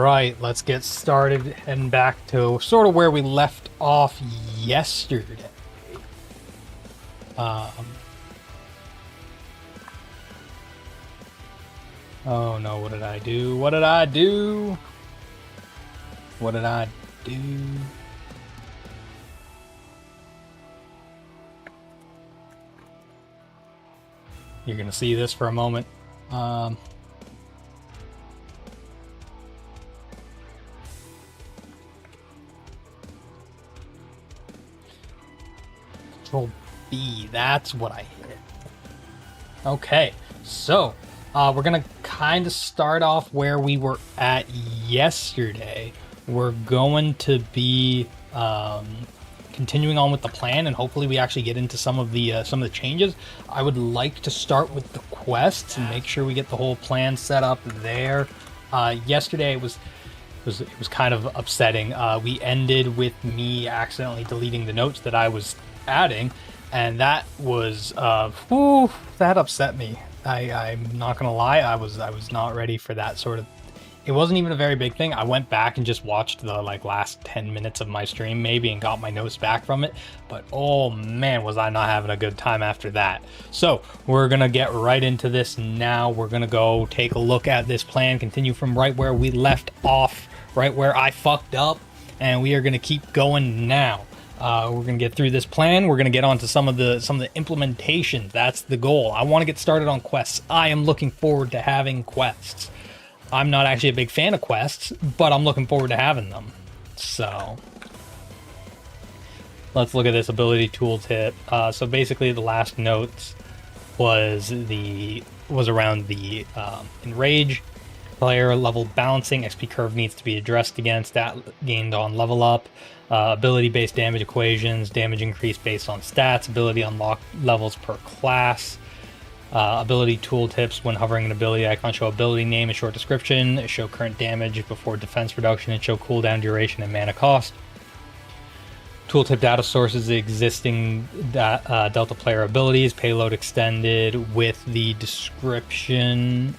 right, let's get started heading back to sort of where we left off yesterday. Oh no, what did I do? What did I do? What did I do? You're gonna see this for a moment. Control B, that's what I hit. Okay, so we're gonna kind of start off where we were at yesterday. We're going to be continuing on with the plan, and hopefully we actually get into some of the changes. I would like to start with the quests and make sure we get the whole plan set up there. Yesterday it was kind of upsetting. We ended with me accidentally deleting the notes that I was adding, and that was that upset me. I'm not gonna lie, I was not ready for that sort of. It wasn't even a very big thing. I went back and just watched the last 10 minutes of my stream maybe and got my notes back from it, but oh man, was I not having a good time after that. So we're gonna get right into this now. We're gonna go take a look at this plan, continue from right where we left off, right where I fucked up, and we are gonna keep going now. We're gonna get through this plan. We're gonna get on to some of the implementation. That's the goal. I want to get started on quests. I am looking forward to having quests. I'm not actually a big fan of quests, but I'm looking forward to having them. So let's look at this ability tooltip. So basically, the last notes was around the enrage. Player level balancing, XP curve needs to be addressed again. Stat gained on level up. Ability-based damage equations, damage increase based on stats, ability unlock levels per class. Ability tooltips, when hovering an ability icon, show ability name and short description, show current damage before defense reduction, and show cooldown duration and mana cost. Tooltip data sources, the existing Delta player abilities, payload extended with the description.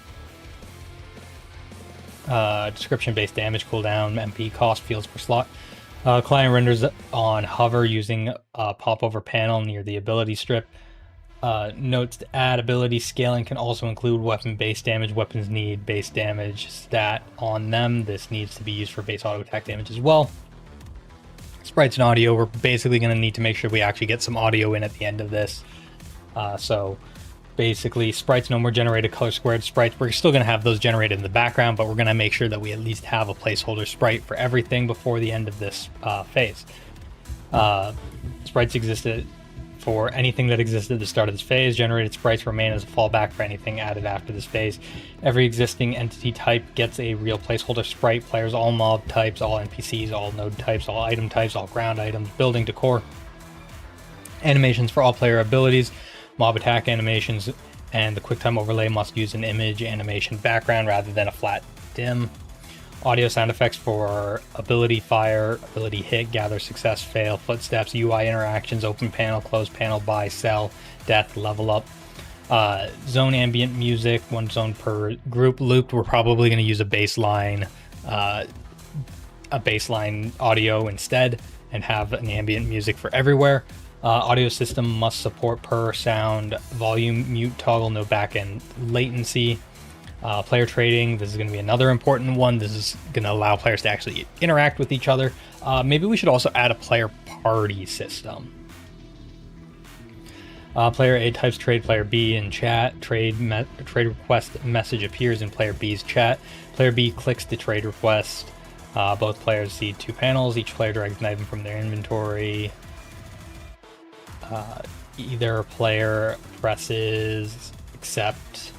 Description-based damage cooldown, MP cost, fields per slot. Client renders on hover using a popover panel near the ability strip. Notes to add ability scaling can also include weapon base damage. Weapons need base damage stat on them. This needs to be used for base auto attack damage as well. Sprites and audio, we're basically going to need to make sure we actually get some audio in at the end of this. So basically, sprites no more generated color squared sprites. We're still going to have those generated in the background, but we're going to make sure that we at least have a placeholder sprite for everything before the end of this phase. Sprites existed for anything that existed at the start of this phase. Generated sprites remain as a fallback for anything added after this phase. Every existing entity type gets a real placeholder sprite. Players, all mob types, all NPCs, all node types, all item types, all ground items, building decor. Animations for all player abilities. Mob attack animations and the QuickTime overlay must use an image animation background rather than a flat dim. Audio sound effects for ability fire, ability hit, gather, success, fail, footsteps, UI interactions, open panel, close panel, buy, sell, death, level up. Zone ambient music, one zone per group. Looped, we're probably going to use a baseline audio instead and have an ambient music for everywhere. Audio system must support per sound volume mute toggle, no backend latency. Player trading, this is going to be another important one. This is going to allow players to actually interact with each other. Maybe we should also add a player party system. Player A types trade player B in chat. Trade request message appears in player B's chat. Player B clicks the trade request. Both players see two panels. Each player drags an item from their inventory. Either player presses accept.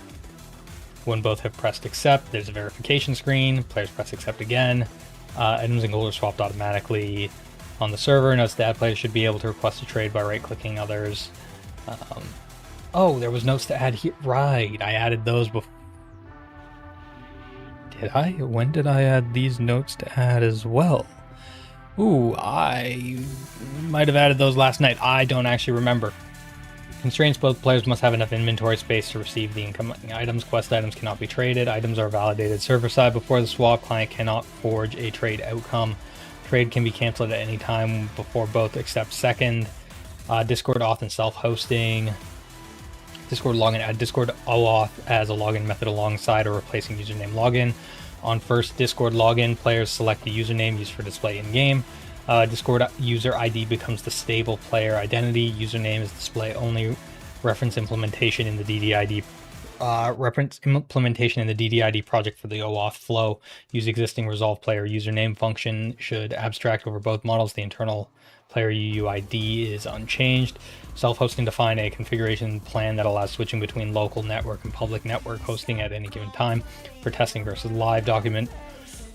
When both have pressed accept, there's a verification screen. Players press accept again. Items and gold are swapped automatically on the server. Notes to add players should be able to request a trade by right-clicking others. Oh, there was notes to add here. Right, I added those before. Did I? When did I add these notes to add as well? Ooh, I might have added those last night. I don't actually remember. Constraints: both players must have enough inventory space to receive the incoming items. Quest items cannot be traded. Items are validated server side before the swap. Client cannot forge a trade outcome. Trade can be canceled at any time before both accept second. Discord auth and self-hosting. Discord login. Add Discord OAuth as a login method alongside or replacing username login. On first Discord login, players select the username used for display in-game. Discord user ID becomes the stable player identity. Username is display only. Reference implementation in the DDID project for the OAuth flow. Use existing resolve player username function. Should abstract over both models. The internal player UUID is unchanged. Self-hosting: define a configuration plan that allows switching between local network and public network hosting at any given time. For testing versus live, document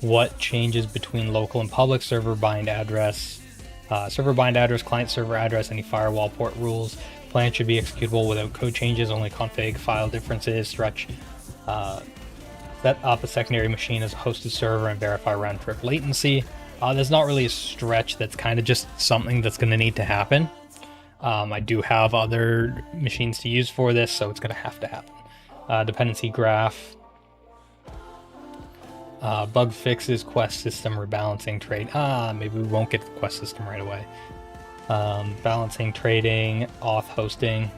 what changes between local and public. Server bind address, client server address, any firewall port rules. Plan should be executable without code changes, only config file differences. Stretch, set up a secondary machine as a hosted server and verify round trip latency. There's not really a stretch, that's kind of just something that's going to need to happen. I do have other machines to use for this, so it's going to happen. Dependency graph. Bug fixes, quest system rebalancing, trade. Maybe we won't get the quest system right away. Balancing, trading, auth hosting.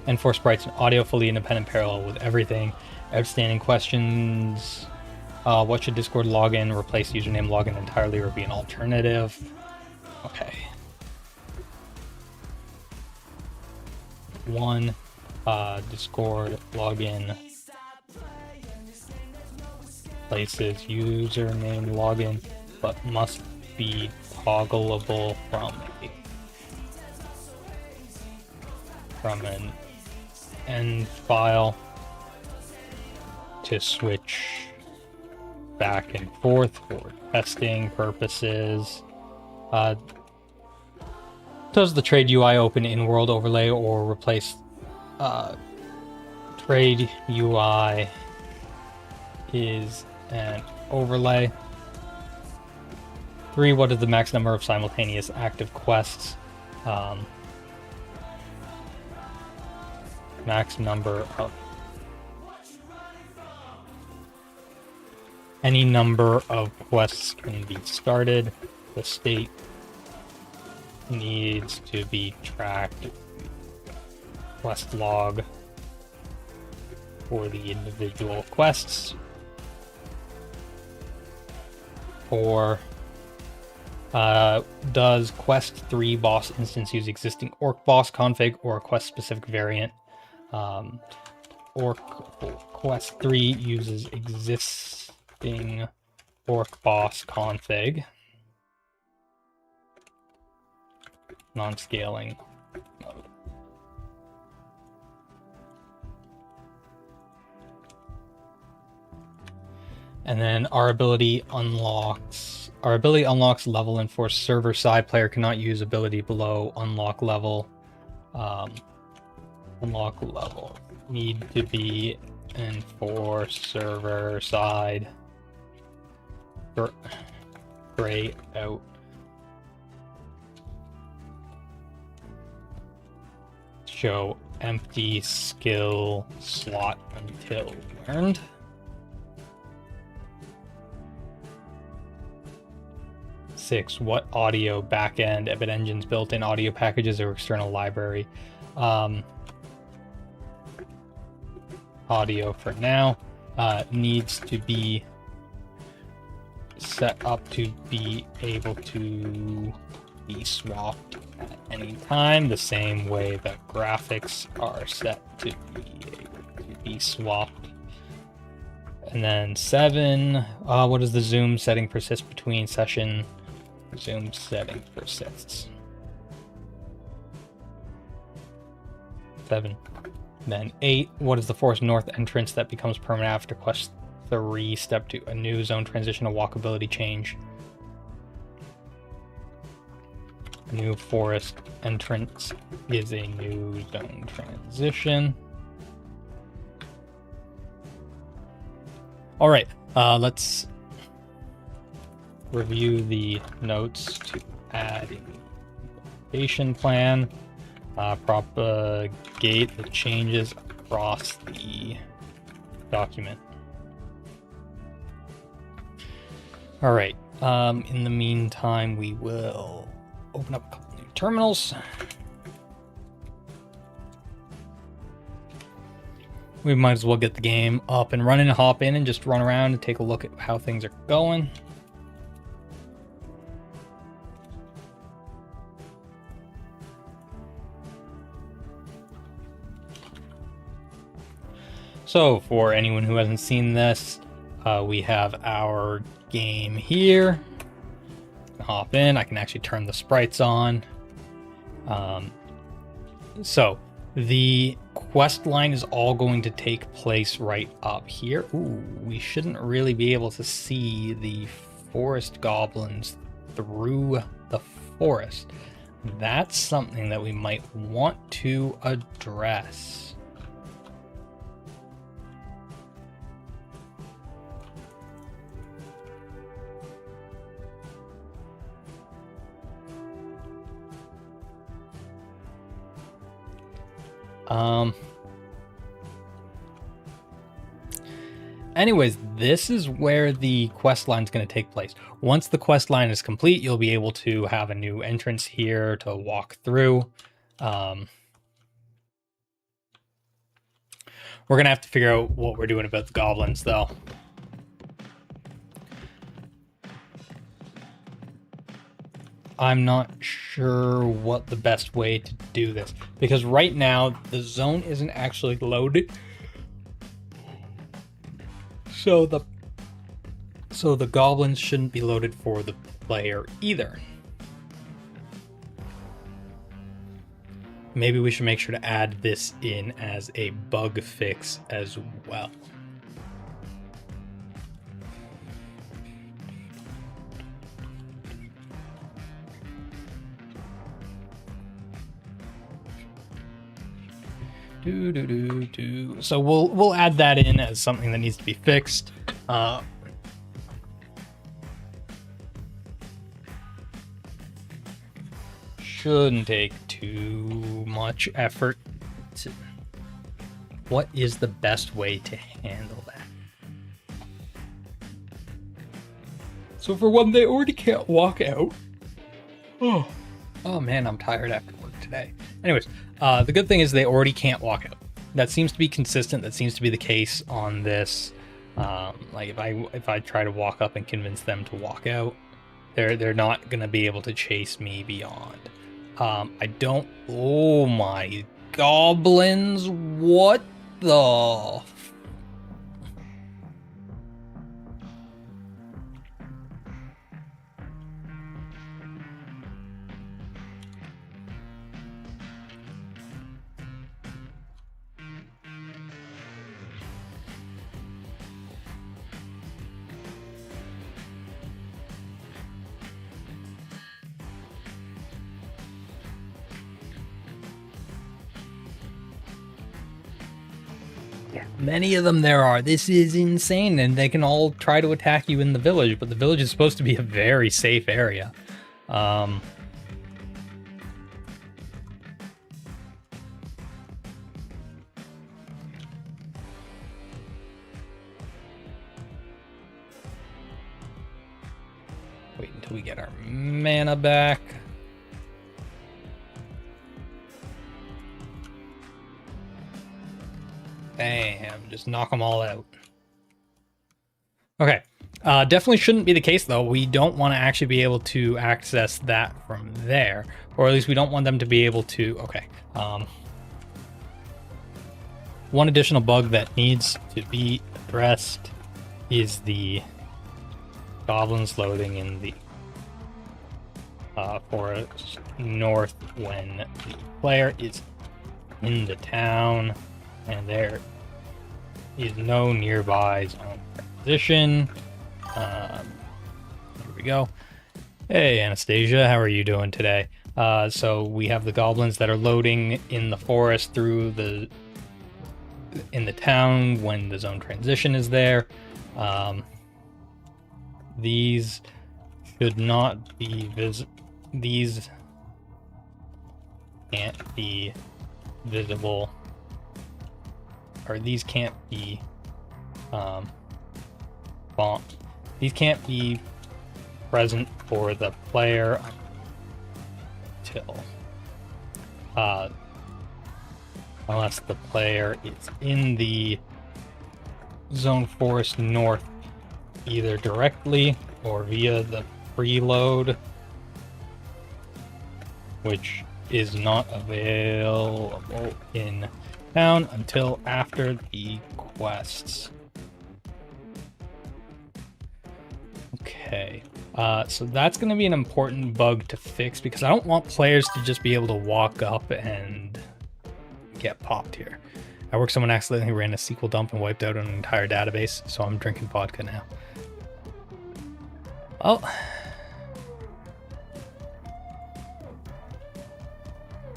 Enforce sprites and audio fully independent, parallel with everything. Outstanding questions. What should Discord login replace username login entirely or be an alternative? Okay. 1. Discord login places username login, but must be toggleable from an end file to switch back and forth for testing purposes. Does the trade UI open in world overlay or replace trade UI is an overlay? 3. What is the max number of simultaneous active quests? Max number of any number of quests can be started. The state needs to be tracked. Quest log for the individual quests. 4. Does Quest 3 boss instance use existing orc boss config or a quest specific variant? Quest 3 uses existing orc boss config. Non-scaling mode. And then our ability unlocks level enforced server side. Player cannot use ability below unlock level. Unlock level need to be enforced server side. Gray out. Show empty skill slot until learned. Six, what audio backend, Epic Engine's built-in audio packages or external library? Audio for now needs to be set up to be able to be swapped at any time, the same way that graphics are set to be able to be swapped. And then 7, what does the zoom setting persist between session? Zoom setting persists. 7. Then 8, what is the force north entrance that becomes permanent after quest 3? Step 2, a new zone transition, a walkability change. A new forest entrance is a new zone transition. All right, let's review the notes to add a implementation plan. Propagate the changes across the document. All right. In the meantime, we will open up a couple new terminals. We might as well get the game up and running, hop in and just run around and take a look at how things are going. So, for anyone who hasn't seen this, we have our game here. Hop in. I can actually turn the sprites on. So, the quest line is all going to take place right up here. Ooh, we shouldn't really be able to see the forest goblins through the forest. That's something that we might want to address. Anyways, this is where the quest line is going to take place. Once the quest line is complete, you'll be able to have a new entrance here to walk through. We're going to have to figure out what we're doing about the goblins, though. I'm not sure what the best way to do this, because right now the zone isn't actually loaded. So the goblins shouldn't be loaded for the player either. Maybe we should make sure to add this in as a bug fix as well. So we'll add that in as something that needs to be fixed. Shouldn't take too much effort. What is the best way to handle that? So for one, they already can't walk out. Oh man, I'm tired after work today. Anyways, the good thing is they already can't walk out. That seems to be consistent. That seems to be the case on this. Like if I try to walk up and convince them to walk out, they're not gonna be able to chase me beyond. I don't. Oh my goblins! What the? Many of them there are. This is insane, and they can all try to attack you in the village, but the village is supposed to be a very safe area. Wait until we get our mana back. Bam, just knock them all out. Okay, definitely shouldn't be the case though. We don't want to actually be able to access that from there, or at least we don't want them to be able to. Okay, one additional bug that needs to be addressed is the goblins loading in the forest north when the player is in the town. And there is no nearby zone transition. Here we go. Hey, Anastasia, how are you doing today? So we have the goblins that are loading in the forest through in the town when the zone transition is there. These should not be these can't be visible, or these can't be these can't be present for the player until unless the player is in the Zone Forest North, either directly or via the preload, which is not available in town until after the quests. Okay, so that's going to be an important bug to fix, because I don't want players to just be able to walk up and get popped here. At work, someone accidentally ran a SQL dump and wiped out an entire database, so I'm drinking vodka now. Well,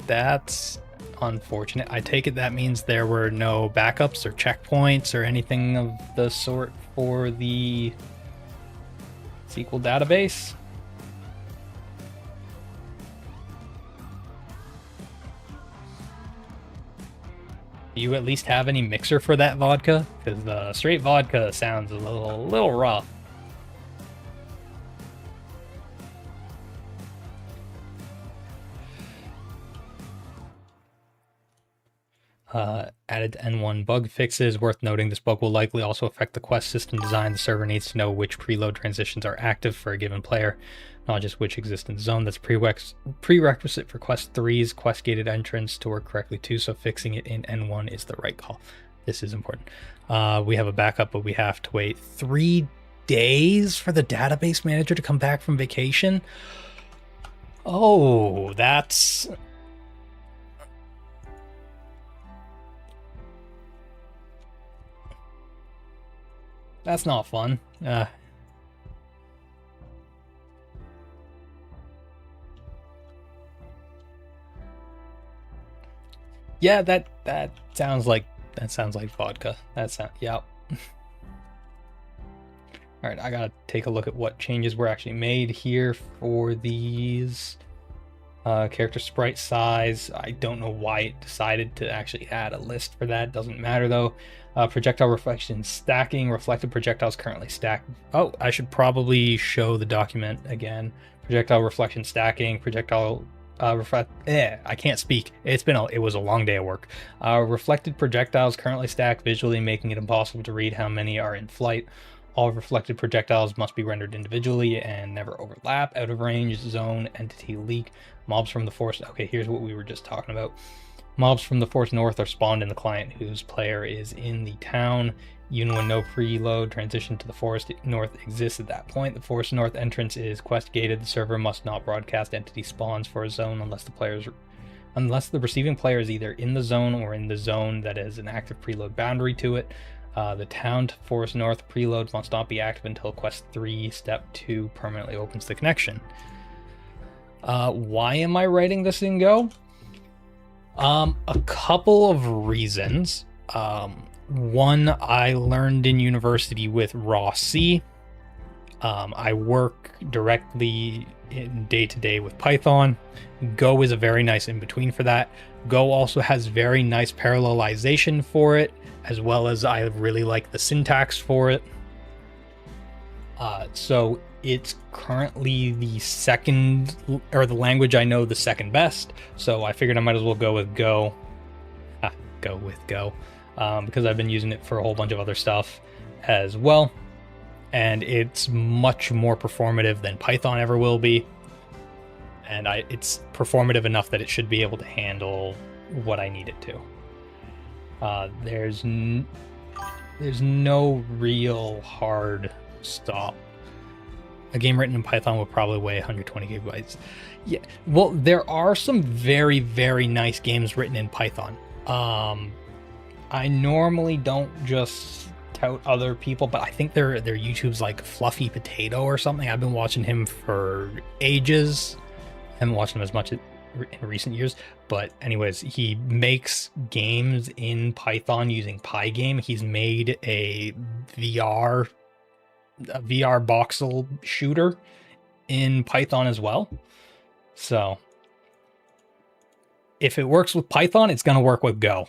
that's unfortunate. I take it that means there were no backups or checkpoints or anything of the sort for the SQL database. Do you at least have any mixer for that vodka? Because the straight vodka sounds a little rough. Added to N1 bug fixes. Worth noting, this bug will likely also affect the quest system design. The server needs to know which preload transitions are active for a given player, not just which exist in the zone. That's prerequisite for Quest 3's quest gated entrance to work correctly too, so fixing it in N1 is the right call. This is important. We have a backup, but we have to wait 3 days for the database manager to come back from vacation. Oh, that's not fun. Yeah, that sounds like vodka. Yep. All right, I gotta take a look at what changes were actually made here for these. Character sprite size. I don't know why it decided to actually add a list for that. Doesn't matter though. Projectile reflection stacking. Reflected projectiles currently stacked. Oh, I should probably show the document again. Projectile reflection stacking. Projectile I can't speak. It was a long day of work. Reflected projectiles currently stacked visually, making it impossible to read how many are in flight. All reflected projectiles must be rendered individually and never overlap. Out of range, zone, entity leak. Mobs from the forest. Okay, here's what we were just talking about. Mobs from the forest north are spawned in the client whose player is in the town. Even when no preload transition to the forest north exists at that point, the forest north entrance is quest gated. The server must not broadcast entity spawns for a zone unless the receiving player is either in the zone or in the zone that has an active preload boundary to it. The town to forest north preload must not be active until quest 3 step 2 permanently opens the connection. Why am I writing this in Go? A couple of reasons. One, I learned in university with raw C. I work directly in day-to-day with Python. Go is a very nice in-between for that. Go also has very nice parallelization for it, as well as I really like the syntax for it. So it's currently the second, or the language I know the second best. So I figured I might as well go with Go. Go with Go. Because I've been using it for a whole bunch of other stuff as well. And it's much more performative than Python ever will be. And it's performative enough that it should be able to handle what I need it to. There's no real hard stop. A game written in Python will probably weigh 120 gigabytes. Yeah, well, there are some very, very nice games written in Python. I normally don't just tout other people, but I think their YouTube's like Fluffy Potato or something. I've been watching him for ages. I haven't watched him as much in recent years, but anyways, he makes games in Python using Pygame. He's made a VR voxel shooter in Python as well. So if it works with Python, it's going to work with Go.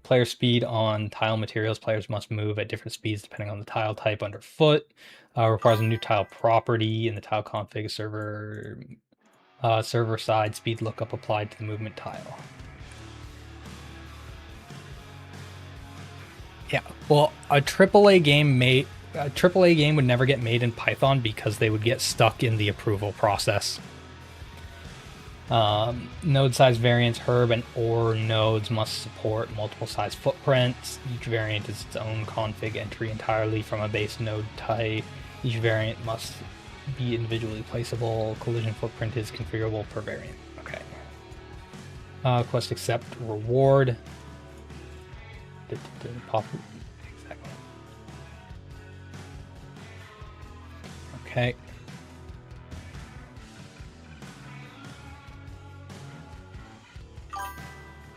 Player speed on tile materials. Players must move at different speeds depending on the tile type underfoot. Requires a new tile property in the tile config server. Server side speed lookup applied to the movement tile. Yeah, well, a AAA game would never get made in Python because they would get stuck in the approval process. Node size variants, herb and or nodes must support multiple size footprints. Each variant is its own config entry entirely from a base node type. Each variant must be individually placeable. Collision footprint is configurable per variant. Okay. Quest accept reward. Exactly. Okay.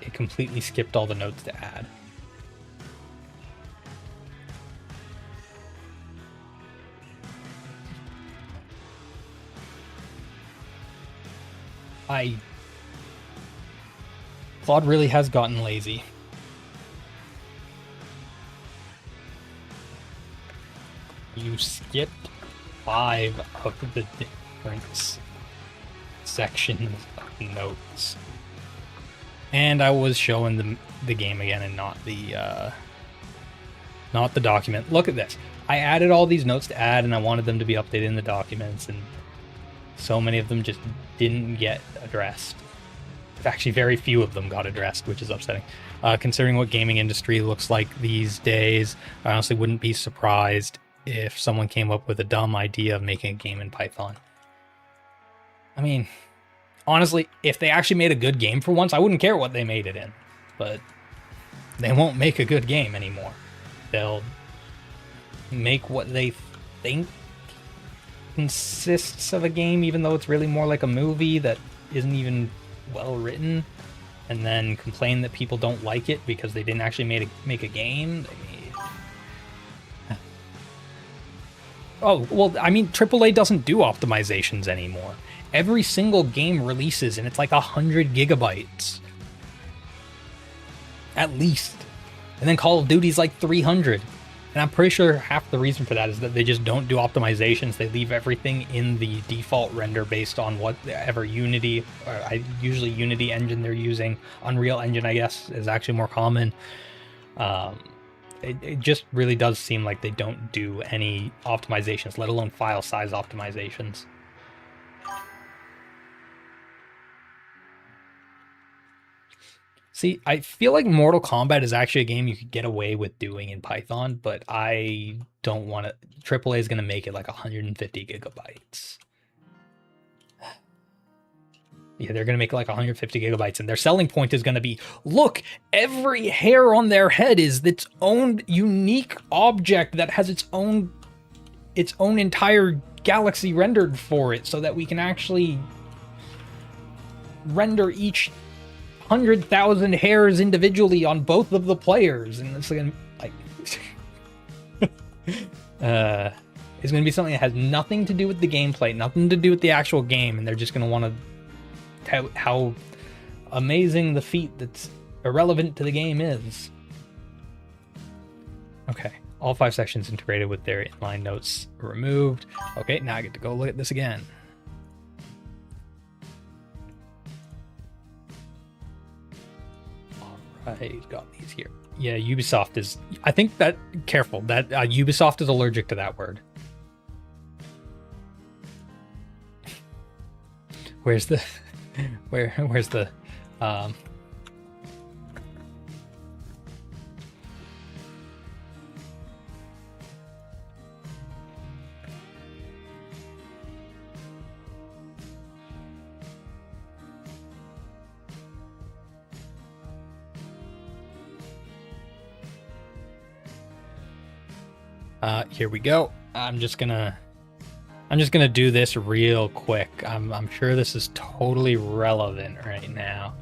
It completely skipped all the notes to add. Claude really has gotten lazy. You skipped 5 of the different sections of notes. And I was showing the game again and not the document. Look at this. I added all these notes to add, and I wanted them to be updated in the documents, and so many of them just didn't get addressed. Actually, very few of them got addressed, which is upsetting. Considering what gaming industry looks like these days, I honestly wouldn't be surprised if someone came up with a dumb idea of making a game in Python. I mean, honestly, if they actually made a good game for once, I wouldn't care what they made it in. But they won't make a good game anymore. They'll make what they think consists of a game, even though it's really more like a movie that isn't even well written, and then complain that people don't like it because they didn't actually make a game. Oh, well, I mean, AAA doesn't do optimizations anymore. Every single game releases, and it's like 100 gigabytes. At least. And then Call of Duty's like 300. And I'm pretty sure half the reason for that is that they just don't do optimizations. They leave everything in the default render based on whatever Unity, or usually Unity engine they're using. Unreal Engine, I guess, is actually more common. It just really does seem like they don't do any optimizations, let alone file size optimizations. See, I feel like Mortal Kombat is actually a game you could get away with doing in Python, but I don't want to. AAA is going to make it like 150 gigabytes. Yeah, they're going to make it like 150 gigabytes, and their selling point is going to be, look, every hair on their head is its own unique object that has its own entire galaxy rendered for it, so that we can actually render each 100,000 hairs individually on both of the players. And it's going to like it's going to be something that has nothing to do with the gameplay, nothing to do with the actual game, and they're just going to want to tout how amazing the feat that's irrelevant to the game is. Okay, all 5 sections integrated with their inline notes removed. Okay, now I get to go look at this again. Alright, got these here. Yeah, Ubisoft is... I think that... Careful, that Ubisoft is allergic to that word. Where's the... Where's the... here we go. I'm just gonna do this real quick. I'm sure this is totally relevant right now.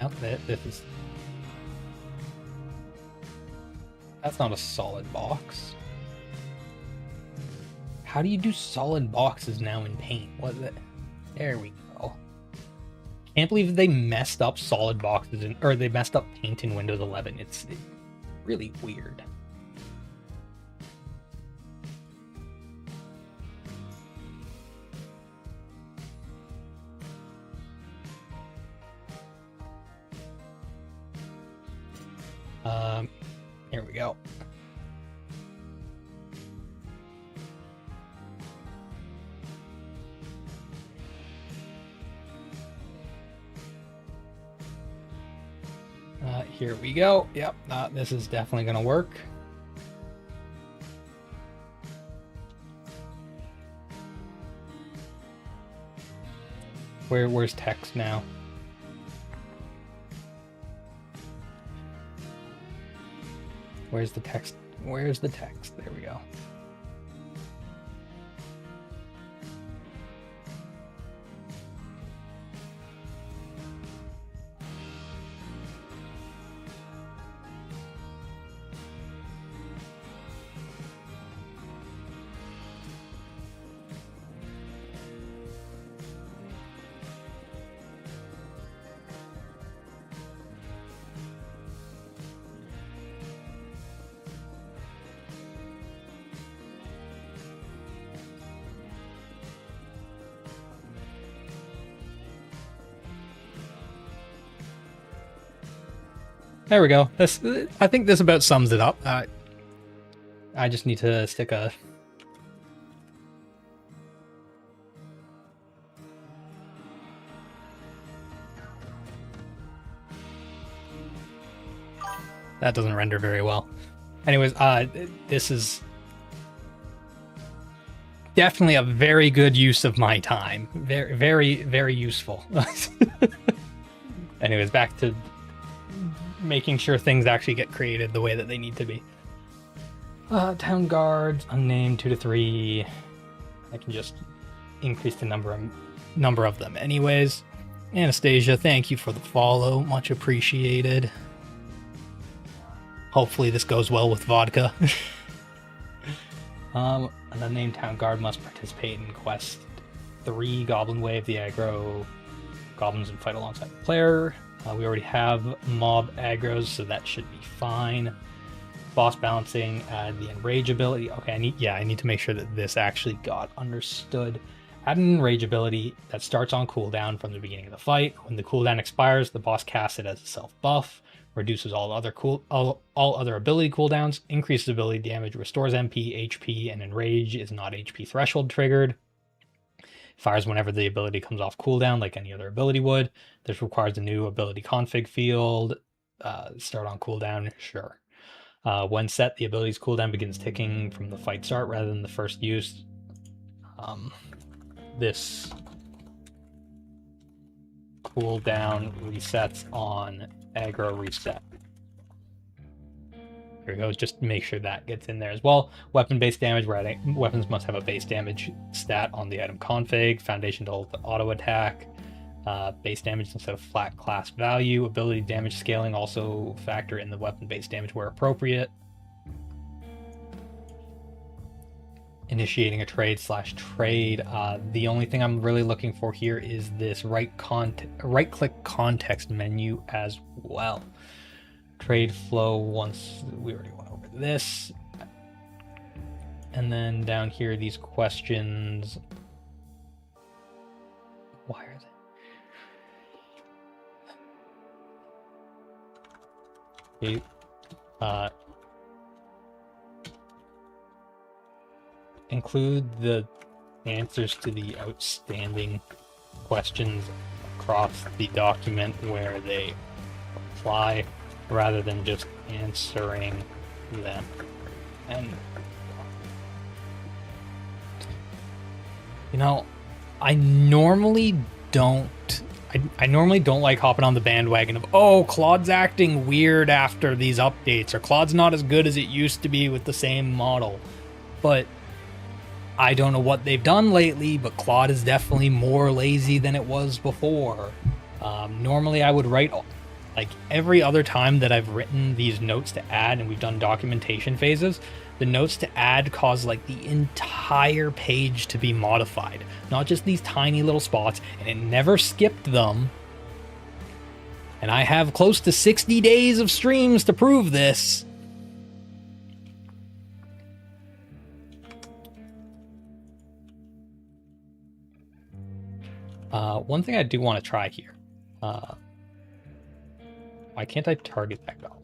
Nope, this is... That's not a solid box. How do you do solid boxes now in Paint? What the... There we go. Can't believe they messed up solid boxes or they messed up Paint in Windows 11. It's really weird. Here we go. Here we go. Yep, this is definitely gonna work. Where's text now? Where's the text? Where's the text? There we go. There we go. I think this about sums it up. I just need to stick a... That doesn't render very well. Anyways, this is definitely a very good use of my time. Very, very, very useful. Anyways, back to making sure things actually get created the way that they need to be. Town guards, unnamed, 2 to 3. I can just increase the number of them anyways. Anastasia, thank you for the follow. Much appreciated. Hopefully this goes well with vodka. An unnamed town guard must participate in quest 3, Goblin Wave, the aggro goblins and fight alongside the player. We already have mob aggros, so that should be fine. Boss balancing, add the enrage ability. Okay, I need to make sure that this actually got understood. Add an enrage ability that starts on cooldown from the beginning of the fight. When the cooldown expires, the boss casts it as a self buff, reduces all other ability cooldowns, increases ability damage, restores MP, HP, and enrage is not HP threshold triggered. Fires whenever the ability comes off cooldown, like any other ability would. This requires a new ability config field. Start on cooldown, sure. When set, the ability's cooldown begins ticking from the fight start rather than the first use. This cooldown resets on aggro reset. Here we go, just make sure that gets in there as well. Weapon-based damage, we're adding weapons must have a base damage stat on the item config. Foundation to auto attack. Base damage instead of flat class value. Ability damage scaling also factor in the weapon-based damage where appropriate. Initiating a trade/trade. The only thing I'm really looking for here is this right-click context menu as well. Trade flow, once we already went over this. And then down here, these questions. Why are they? Okay. Include the answers to the outstanding questions across the document where they apply, rather than just answering them. And you know, I normally don't like hopping on the bandwagon of, oh, Claude's acting weird after these updates, or Claude's not as good as it used to be with the same model. But I don't know what they've done lately, but Claude is definitely more lazy than it was before. Normally I would write Like every other time that I've written these notes to add and we've done documentation phases, the notes to add cause like the entire page to be modified, not just these tiny little spots, and it never skipped them. And I have close to 60 days of streams to prove this. One thing I do want to try here. Why can't I target that goblin?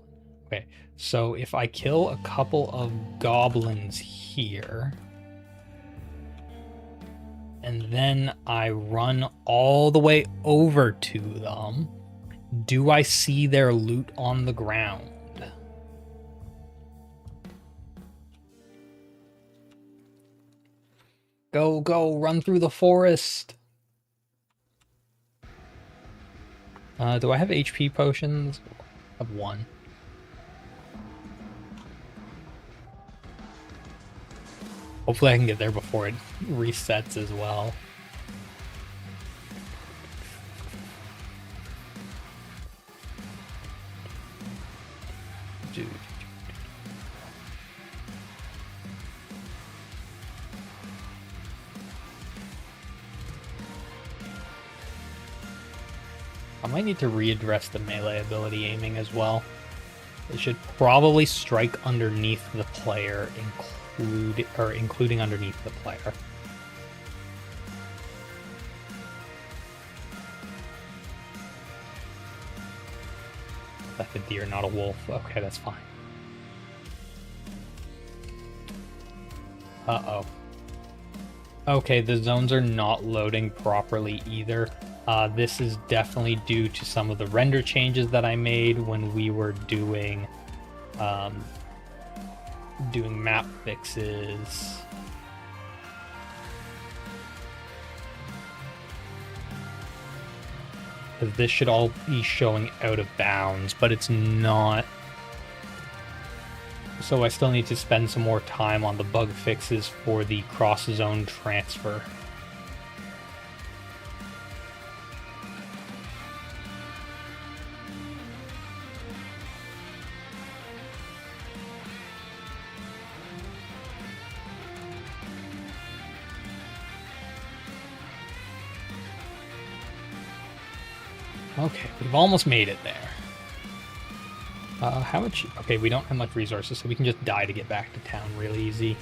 Okay, so if I kill a couple of goblins here, and then I run all the way over to them, do I see their loot on the ground? Go, go, run through the forest. Do I have HP potions? I have one. Hopefully I can get there before it resets as well. Dude. I might need to readdress the melee ability aiming as well. It should probably strike underneath the player, including underneath the player. That's a deer, not a wolf. Okay, that's fine. Uh-oh. Okay, the zones are not loading properly either. This is definitely due to some of the render changes that I made when we were doing map fixes. Because this should all be showing out of bounds, but it's not. So I still need to spend some more time on the bug fixes for the cross-zone transfer. Okay, we've almost made it there. How much? Okay, we don't have much resources, so we can just die to get back to town real easy.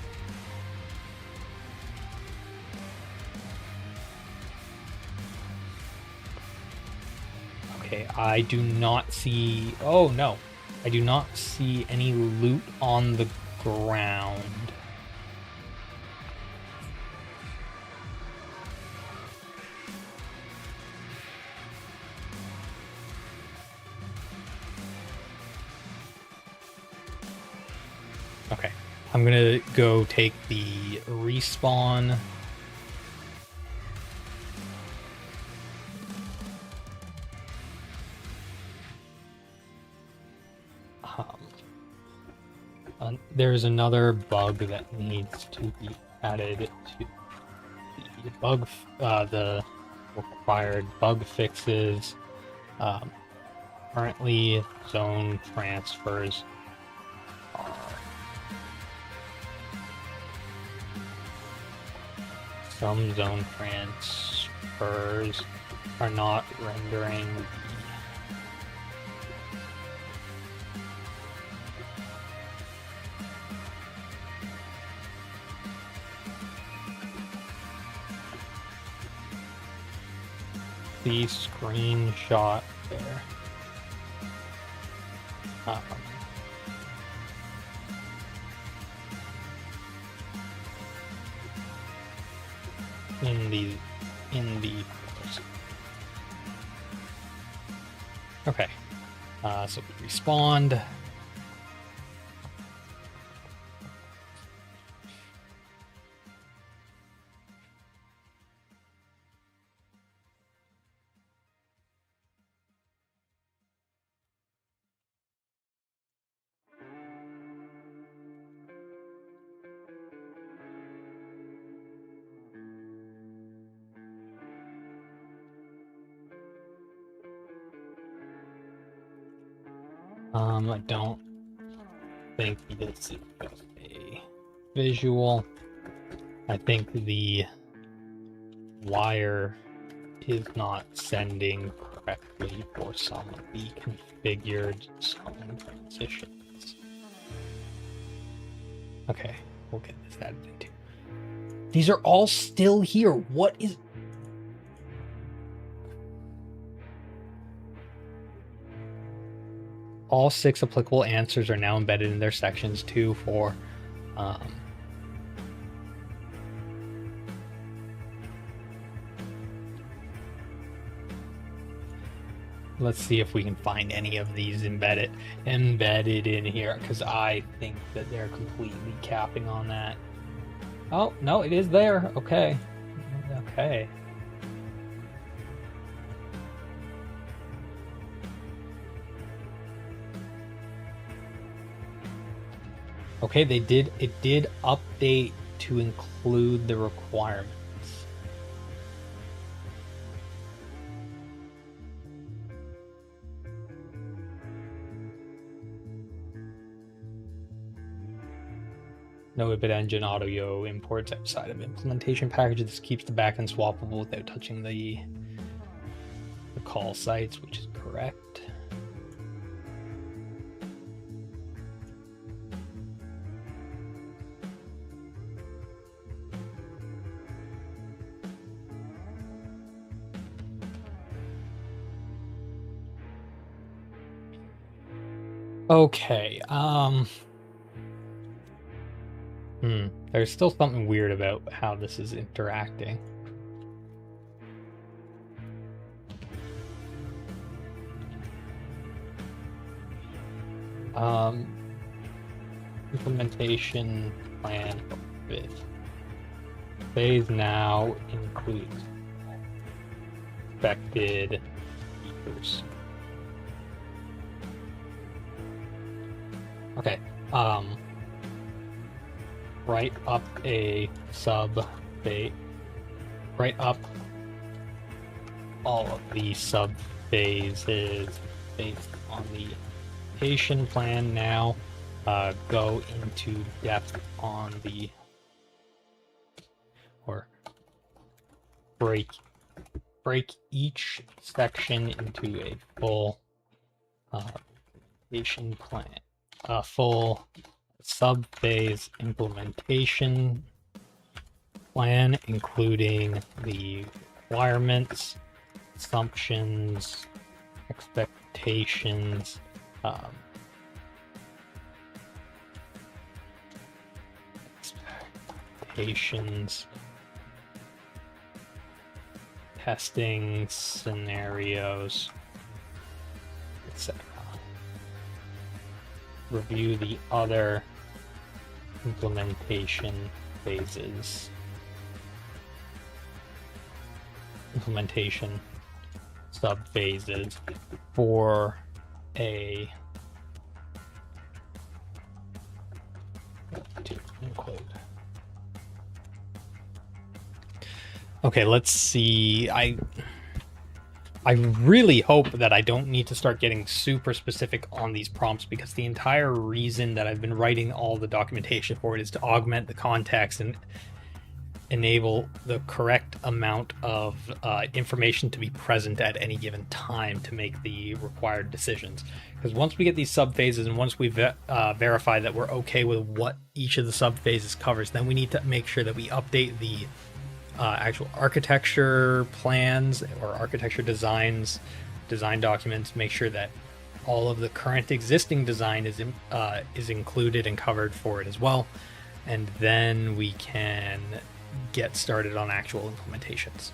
Okay, I do not see... Oh, no. I do not see any loot on the ground. Okay, I'm gonna go take the respawn. There's another bug that needs to be added to the bug, the required bug fixes. Currently, zone transfers are some zone transfers are not rendering the screenshot there. In the okay, so we respawned. I don't think this is a visual. I think the wire is not sending correctly for some of the configured zone transitions. Okay, we'll get this added into. These are all still here. What is... All 6 applicable answers are now embedded in their sections 2, 4. Let's see if we can find any of these embedded in here, because I think that they're completely capping on that. Oh, no, it is there. Okay. Okay. Okay, it did update to include the requirements. No ibit engine audio imports outside of implementation packages. This keeps the backend swappable without touching the call sites, which is correct. Okay, there's still something weird about how this is interacting. Implementation plan for fifth phase now includes expected features. Okay, write up a sub phase, write up all of the sub phases based on the implementation plan now. Go into depth on the, or break each section into a full implementation plan. A full sub-phase implementation plan, including the requirements, assumptions, expectations, testing scenarios, etc. Review the other implementation phases. Implementation sub-phases for a to include. Okay, let's see. I really hope that I don't need to start getting super specific on these prompts, because the entire reason that I've been writing all the documentation for it is to augment the context and enable the correct amount of information to be present at any given time to make the required decisions. Because once we get these sub-phases and once we verify that we're okay with what each of the sub-phases covers, then we need to make sure that we update the actual architecture plans or architecture design documents, make sure that all of the current existing design is included and covered for it as well, and then we can get started on actual implementations.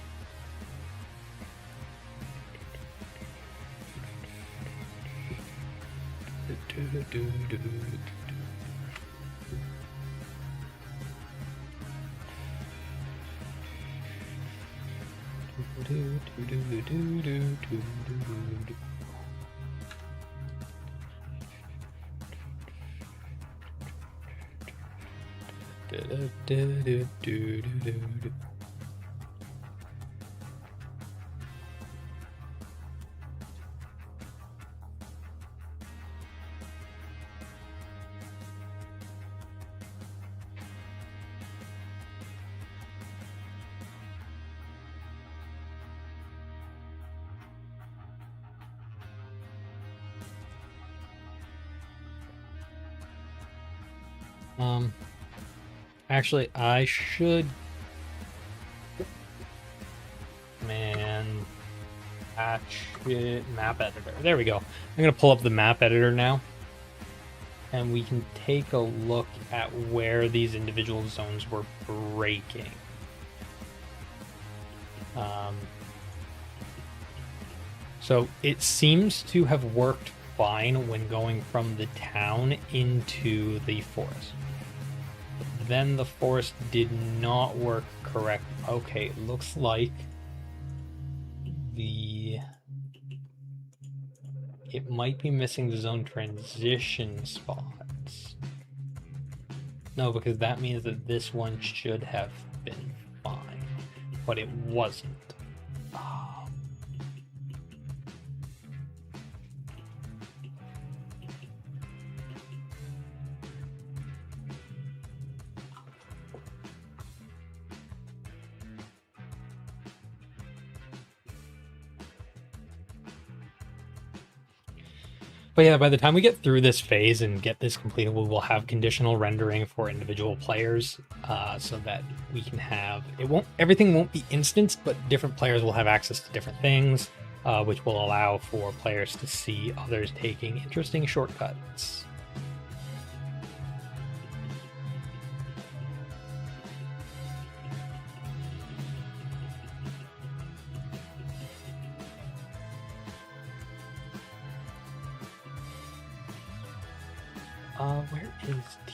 Actually, I should... Man... Hatchet map editor. There we go. I'm going to pull up the map editor now. And we can take a look at where these individual zones were breaking. So it seems to have worked fine when going from the town into the forest. Then the forest did not work correct. Okay, looks like it might be missing the zone transition spots. No, because that means that this one should have been fine, but it wasn't. But yeah, by the time we get through this phase and get this completed, we will have conditional rendering for individual players, so that we can have everything won't be instanced, but different players will have access to different things, which will allow for players to see others taking interesting shortcuts. Where is T?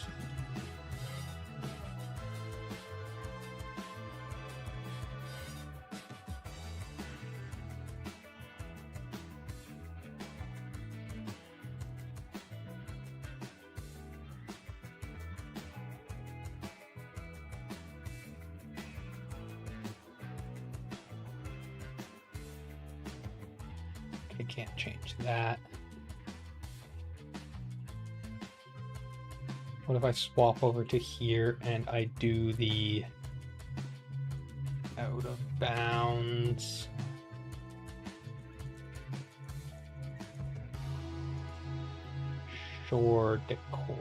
I can't change that. What if I swap over to here and I do the out of bounds? Shore decor.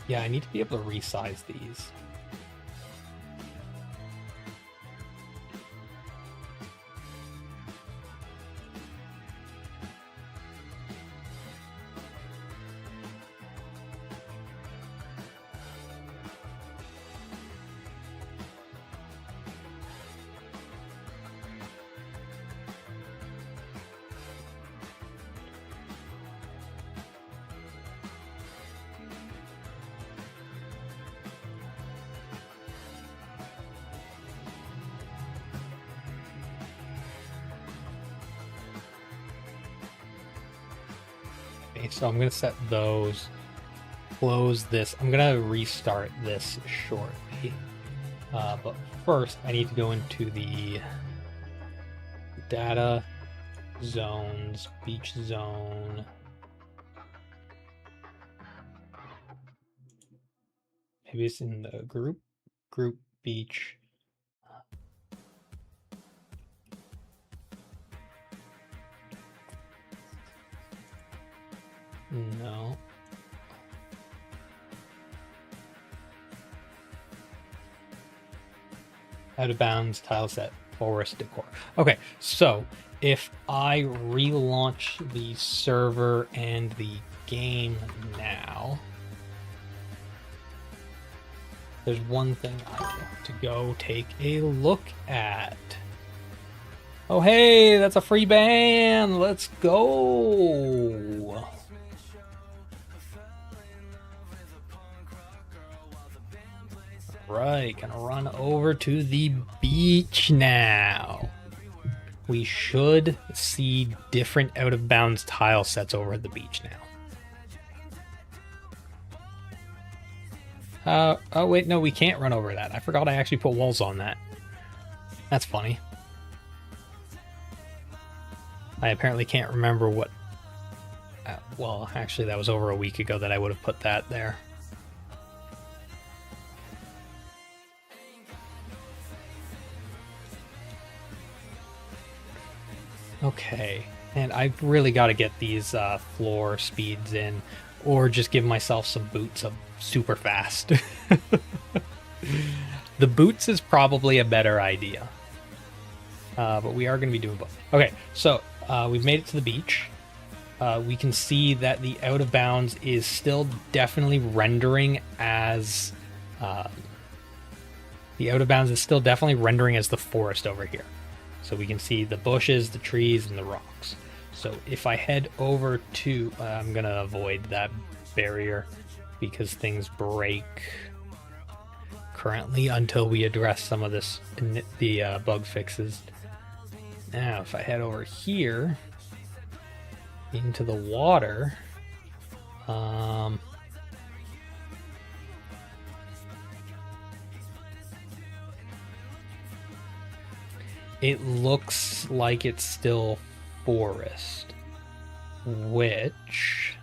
Yeah, I need to be able to resize these. So I'm going to set those, close this. I'm going to restart this shortly. But first, I need to go into the data, zones, beach zone. Maybe it's in the group beach. No. Out of bounds, tile set, forest decor. Okay, so if I relaunch the server and the game now, there's one thing I want to go take a look at. Oh, hey, that's a free band. Let's go. Right, gonna run over to the beach now. We should see different out of bounds tile sets over at the beach now. Oh wait, no, we can't run over that. I forgot I actually put walls on that. That's funny. I apparently can't remember what... well, actually, that was over a week ago that I would have put that there. Okay, and I've really got to get these floor speeds in, or just give myself some boots of super fast. The boots is probably a better idea. But we are going to be doing both. Okay, so we've made it to the beach. We can see that the out of bounds is still definitely rendering as... the out of bounds is still definitely rendering as the forest over here. So we can see the bushes, the trees, and the rocks. So if I head over to... I'm going to avoid that barrier because things break currently until we address some of this, the bug fixes. Now, if I head over here into the water, it looks like it's still forest, which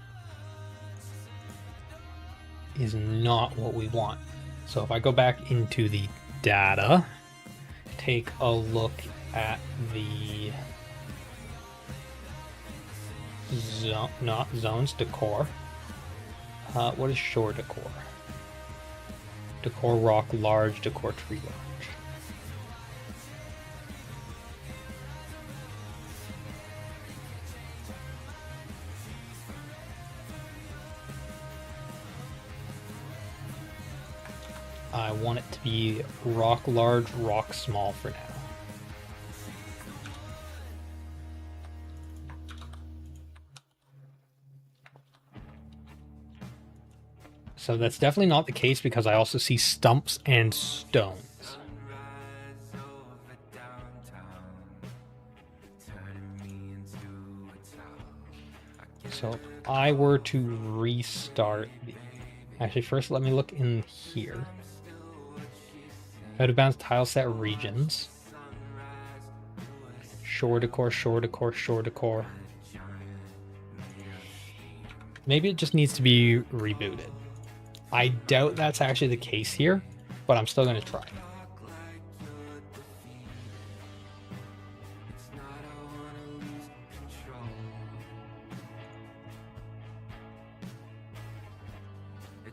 is not what we want. So if I go back into the data, take a look at the zone, not zones, decor. What is shore decor? Decor rock large, decor tree large. I want it to be rock large, rock small for now. So that's definitely not the case because I also see stumps and stones. So if I were to restart... Actually, first let me look in here. Out of bounds tile set regions. Shore decor, shore decor, shore decor. Maybe it just needs to be rebooted. I doubt that's actually the case here, but I'm still going to try.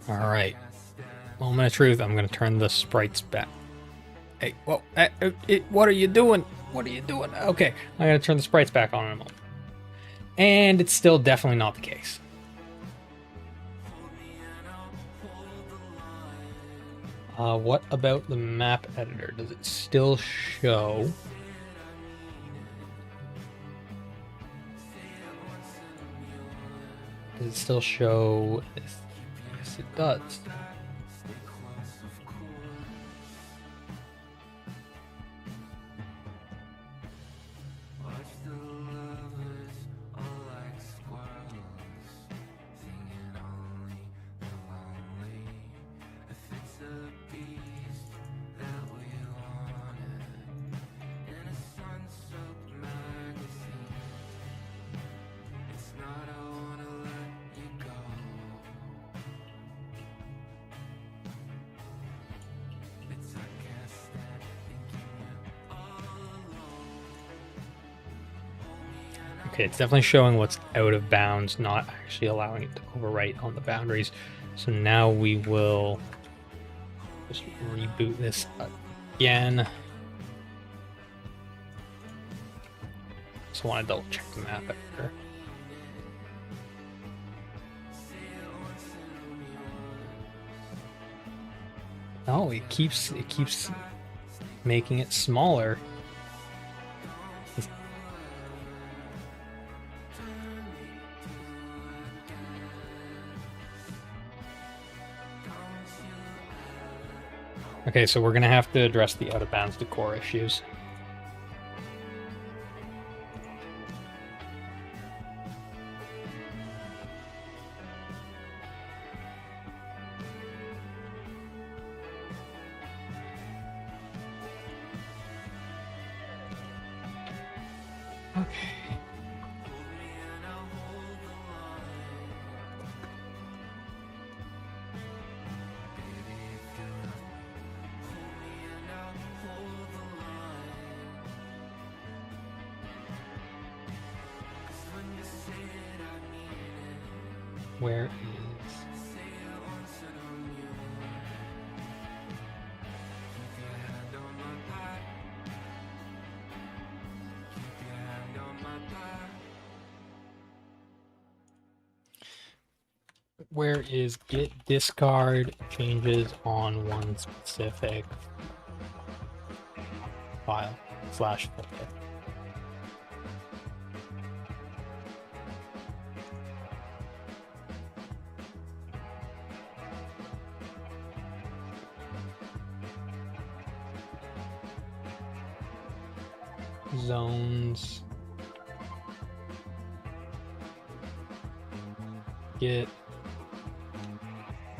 Alright. Moment of truth, I'm going to turn the sprites back. Hey, whoa, what are you doing? What are you doing? Okay, I'm going to turn the sprites back on in a moment. And it's still definitely not the case. What about the map editor? Does it still show? Does it still show this? Yes, it does. Okay, it's definitely showing what's out of bounds, not actually allowing it to overwrite on the boundaries. So now we will just reboot this again. Just want to double check the map editor. Oh, it keeps making it smaller. Okay, so we're going to have to address the out-of-bounds decor issues. Where is... Where is get discard changes on one specific file / folder? Zones. Get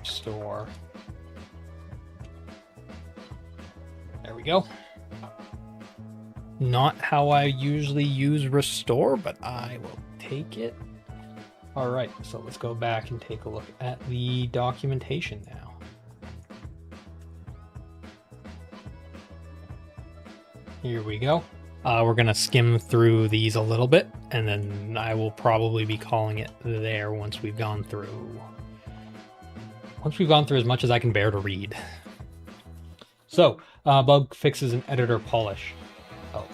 store. There we go. Not how I usually use restore, but I will take it. All right, so let's go back and take a look at the documentation now. Here we go. We're gonna skim through these a little bit, and then I will probably be calling it there once we've gone through. Once we've gone through as much as I can bear to read. So, bug fixes and editor polish. Oh,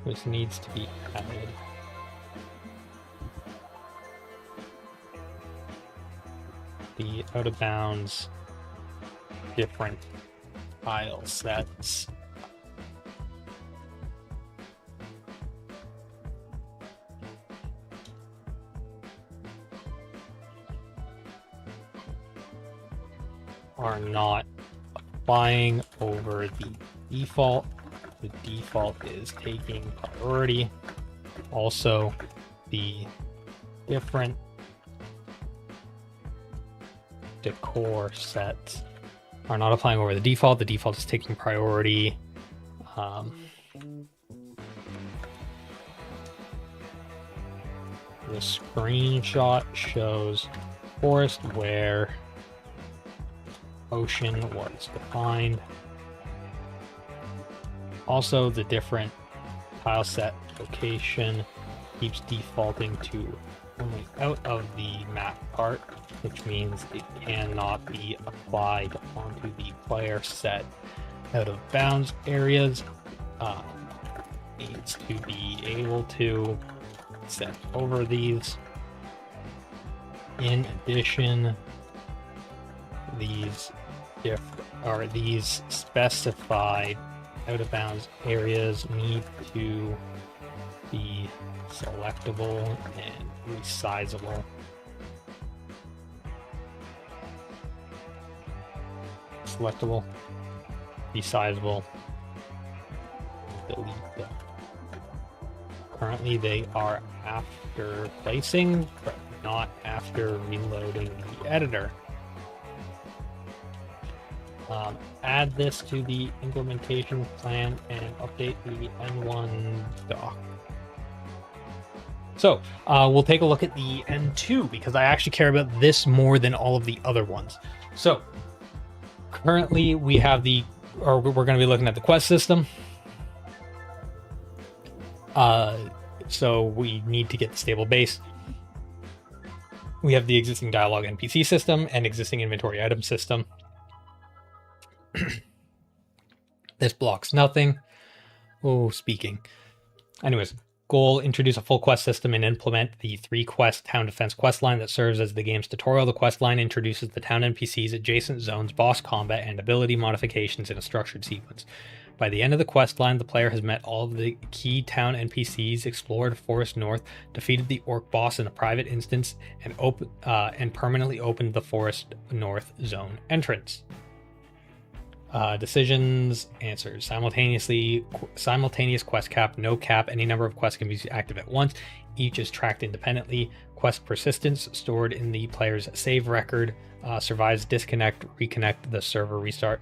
this needs to be added. The out of bounds different file sets. Are not applying over the default. The default is taking priority. Also, the different decor sets are not applying over the default. The default is taking priority. The screenshot shows forest where ocean was defined. Also, the different tile set location keeps defaulting to only out of the map part, which means it cannot be applied onto the player set out of bounds areas. Needs to be able to set over these. In addition, these specified out of bounds areas need to be selectable and resizable. Selectable, resizable, delete them. Currently they are after placing, but not after reloading the editor. Add this to the implementation plan and update the N1 doc. So we'll take a look at the N2 because I actually care about this more than all of the other ones. So currently we have we're going to be looking at the quest system. So we need to get the stable base. We have the existing dialogue NPC system and existing inventory item system. This blocks nothing. Oh, speaking. Anyways, goal, introduce a full quest system and implement the 3-quest town defense quest line that serves as the game's tutorial. The quest line introduces the town NPCs, adjacent zones, boss combat, and ability modifications in a structured sequence. By the end of the quest line, the player has met all of the key town NPCs, explored Forest North, defeated the orc boss in a private instance, and permanently opened the Forest North zone entrance. Decisions, answers. Simultaneous quest cap, no cap. Any number of quests can be active at once. Each is tracked independently. Quest persistence, stored in the player's save record. Survives disconnect, reconnect, the server restart.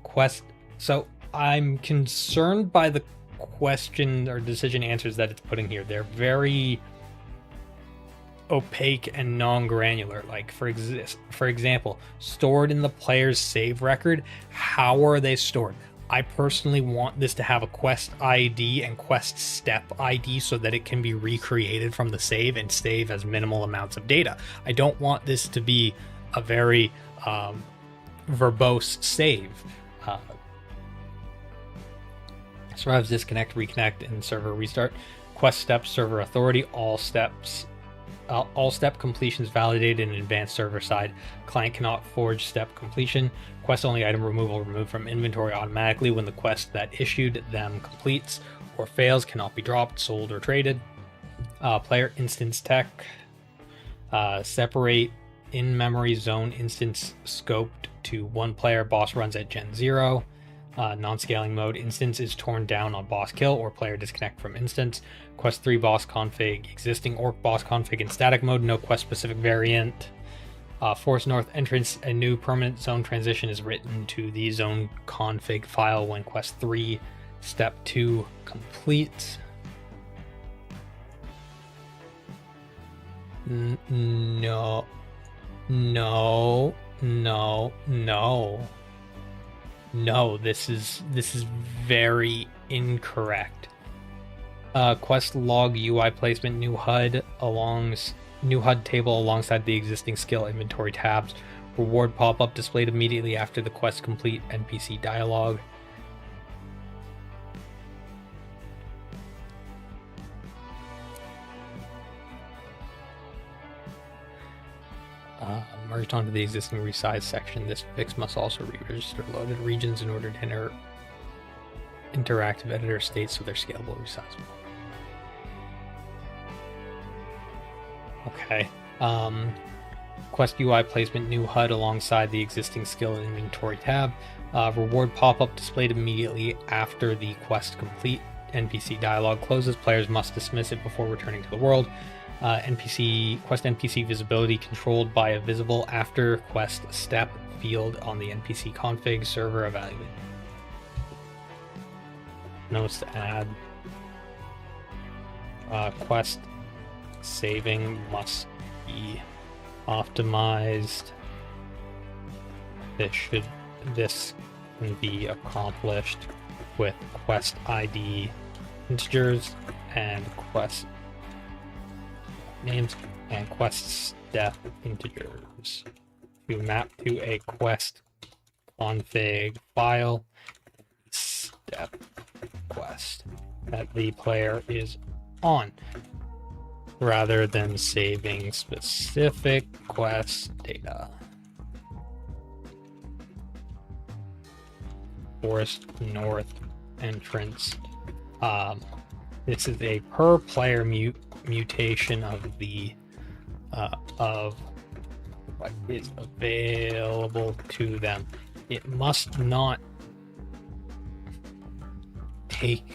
Quest. So I'm concerned by the question or decision answers that it's putting here. They're very opaque and non-granular. Like for example, stored in the player's save record. How are they stored? I personally want this to have a quest ID and quest step ID so that it can be recreated from the save and save as minimal amounts of data. I don't want this to be a very verbose save. Survives disconnect, reconnect, and server restart. Quest steps, server authority, all step completions validated in advanced server side. Client cannot forge step completion. Quest only item removal removed from inventory automatically when the quest that issued them completes or fails. Cannot be dropped, sold, or traded. Player instance tech. Separate in-memory zone instance scoped to one player. Boss runs at Gen 0. Non-scaling mode. Instance is torn down on boss kill or player disconnect from instance. Quest 3 boss config. Existing orc boss config in static mode. No quest specific variant. Force North entrance. A new permanent zone transition is written to the zone config file when quest 3 step 2 completes. No. No, this is very incorrect. Quest log UI placement, new HUD table alongside the existing skill inventory tabs. Reward pop-up displayed immediately after the quest complete. NPC dialogue. Merged onto the existing resize section. This fix must also re-register loaded regions in order to enter interactive editor states so they're scalable, resizable. Okay. Quest UI placement, new HUD alongside the existing skill inventory tab. Reward pop-up displayed immediately after the quest complete. NPC dialogue closes. Players must dismiss it before returning to the world. Quest NPC visibility controlled by a visible after quest step field on the NPC config server evaluate. Notes to add. Quest saving must be optimized. This can be accomplished with quest ID integers and quest names and quest step integers to map to a quest config file step quest that the player is on, rather than saving specific quest data. Forest North entrance. This is a per player mutation of the of what is available to them. It must not take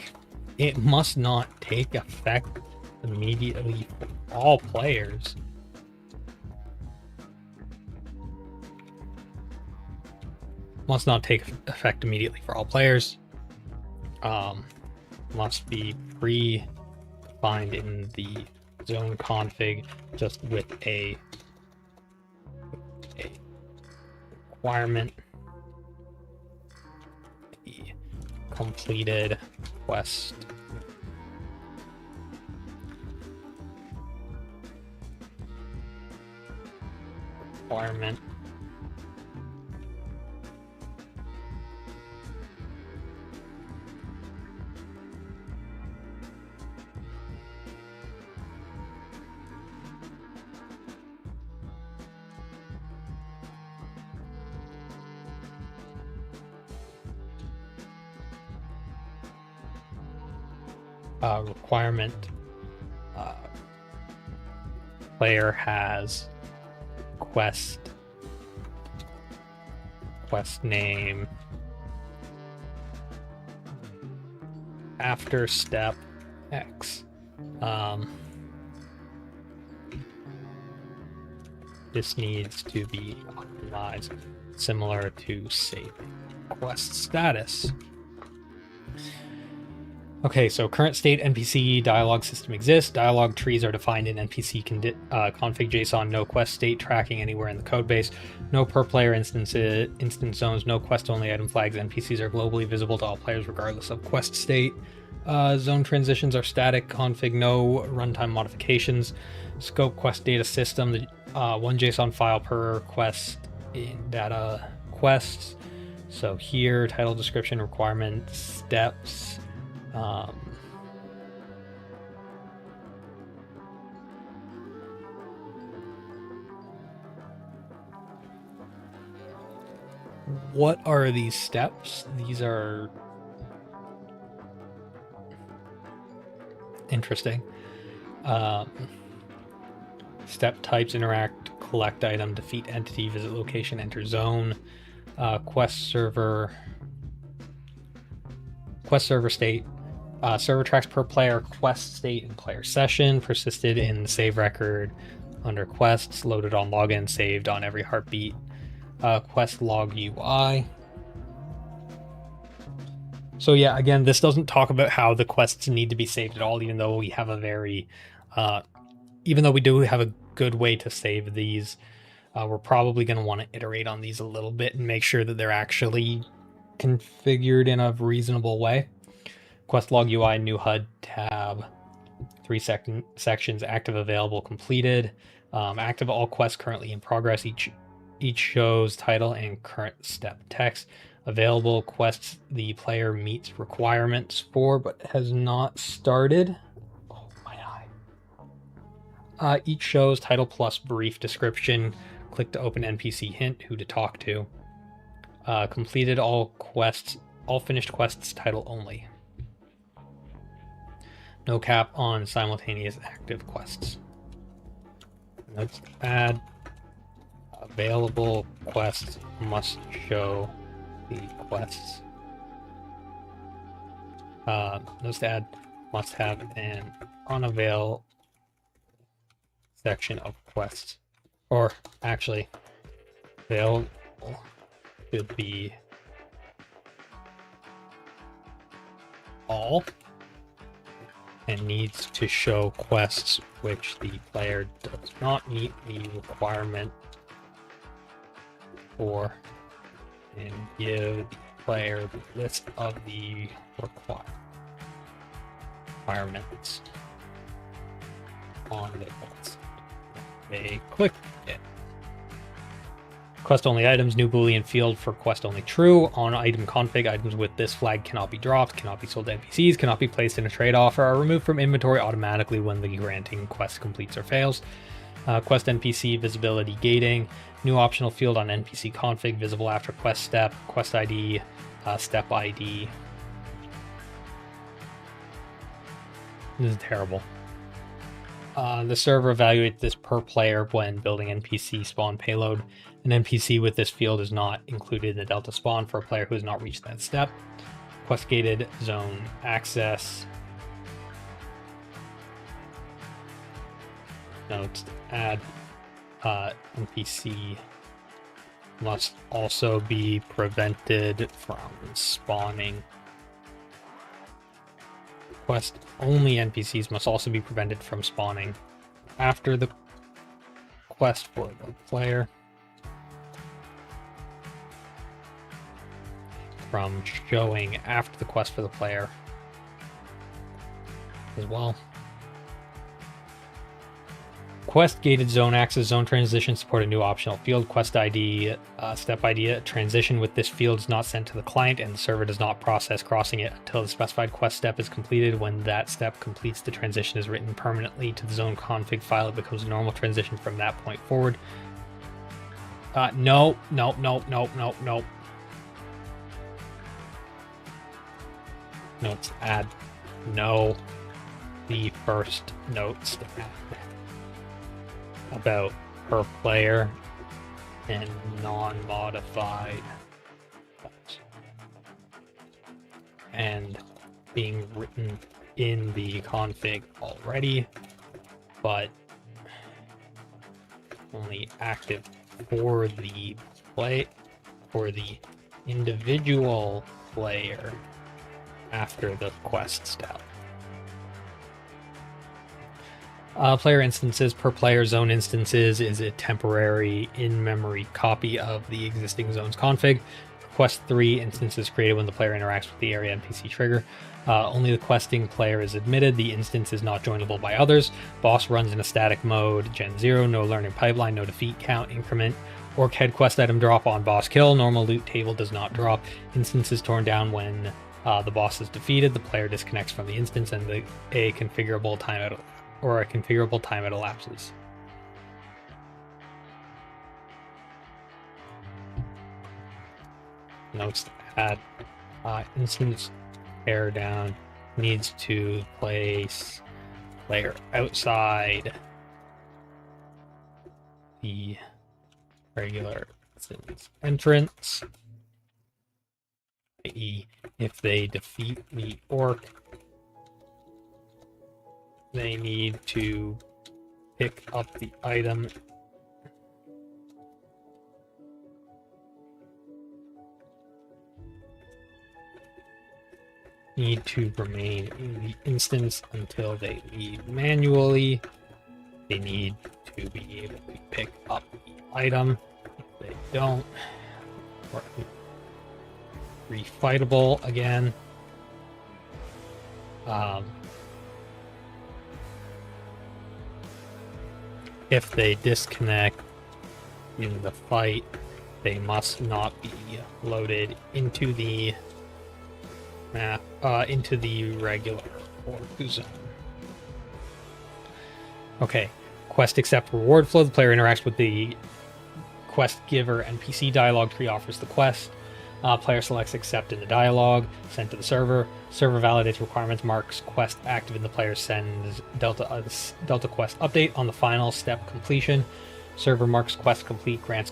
effect immediately for all players. Must not take effect immediately for all players. Must be predefined in the zone config, just with a requirement. The completed quest requirement player has quest name after step X. This needs to be optimized similar to saving quest status. Okay, so current state NPC dialogue system exists. Dialogue trees are defined in NPC config JSON. No quest state tracking anywhere in the codebase. No per player instance zones. No quest only item flags. NPCs are globally visible to all players regardless of quest state. Zone transitions are static. Config no runtime modifications. Scope quest data system. One JSON file per quest in data quests. So here, title, description, requirements, steps. What are these steps? These are interesting. Step types: interact, collect item, defeat entity, visit location, enter zone. Quest server state. Server tracks per player quest state and player session, persisted in the save record under quests, loaded on login, saved on every heartbeat. Quest log UI. So yeah, again, this doesn't talk about how the quests need to be saved at all, even though we have even though we do have a good way to save these. We're probably going to want to iterate on these a little bit and make sure that they're actually configured in a reasonable way. Quest log UI, new HUD tab, 3 sections, active, available, completed. Active all quests currently in progress. Each shows title and current step text. Available quests the player meets requirements for but has not started. Oh, my eye. Each shows title plus brief description. Click to open NPC hint, who to talk to. Completed all finished quests, title only. No cap on simultaneous active quests. Let's add available quests must show the quests. Let's add must have an unavail section of quests. Or actually, available should be all, and needs to show quests which the player does not meet the requirement for, and give the player the list of the requirements on the quest. They click it. Quest only items, new Boolean field for quest only true. On item config, items with this flag cannot be dropped, cannot be sold to NPCs, cannot be placed in a trade offer, are removed from inventory automatically when the granting quest completes or fails. Quest NPC visibility gating, new optional field on NPC config, visible after quest step, quest ID, step ID. This is terrible. The server evaluates this per player when building NPC spawn payload. An NPC with this field is not included in the Delta spawn for a player who has not reached that step. Quest gated zone access. Notes to add. NPC must also be prevented from spawning. Quest only NPCs must also be prevented from spawning after the quest for the player. From showing after the quest for the player as well. Quest gated zone access, zone transition support a new optional field. Quest ID, step ID. Transition with this field is not sent to the client, and the server does not process crossing it until the specified quest step is completed. When that step completes, the transition is written permanently to the zone config file. It becomes a normal transition from that point forward. No. Notes add. No. The first notes to add about per player and non-modified, and being written in the config already, but only active for the individual player after the quest step. Player instances per player zone instances is a temporary in-memory copy of the existing zone's config. Quest 3 instances created when the player interacts with the area NPC trigger. Only the questing player is admitted. The instance is not joinable by others. Boss runs in a static mode. Gen 0, no learning pipeline, no defeat count, increment, orc head quest item drop on boss kill. Normal loot table does not drop. Instance is torn down when the boss is defeated. The player disconnects from the instance and a configurable timeout elapses. Notes to add: instance teardown needs to place player outside the regular entrance, i.e., if they defeat the orc, they need to pick up the item need to remain in the instance until they leave manually. They need to be able to pick up the item. If they don't, or refightable again. If they disconnect in the fight, they must not be loaded into the map, into the regular orc zone. Okay, quest accept reward flow. The player interacts with the quest giver NPC dialogue tree offers the quest. Player selects accept in the dialogue, sent to the server. Server validates requirements, marks quest active, and the player sends Delta quest update on the final step completion. Server marks quest complete, grants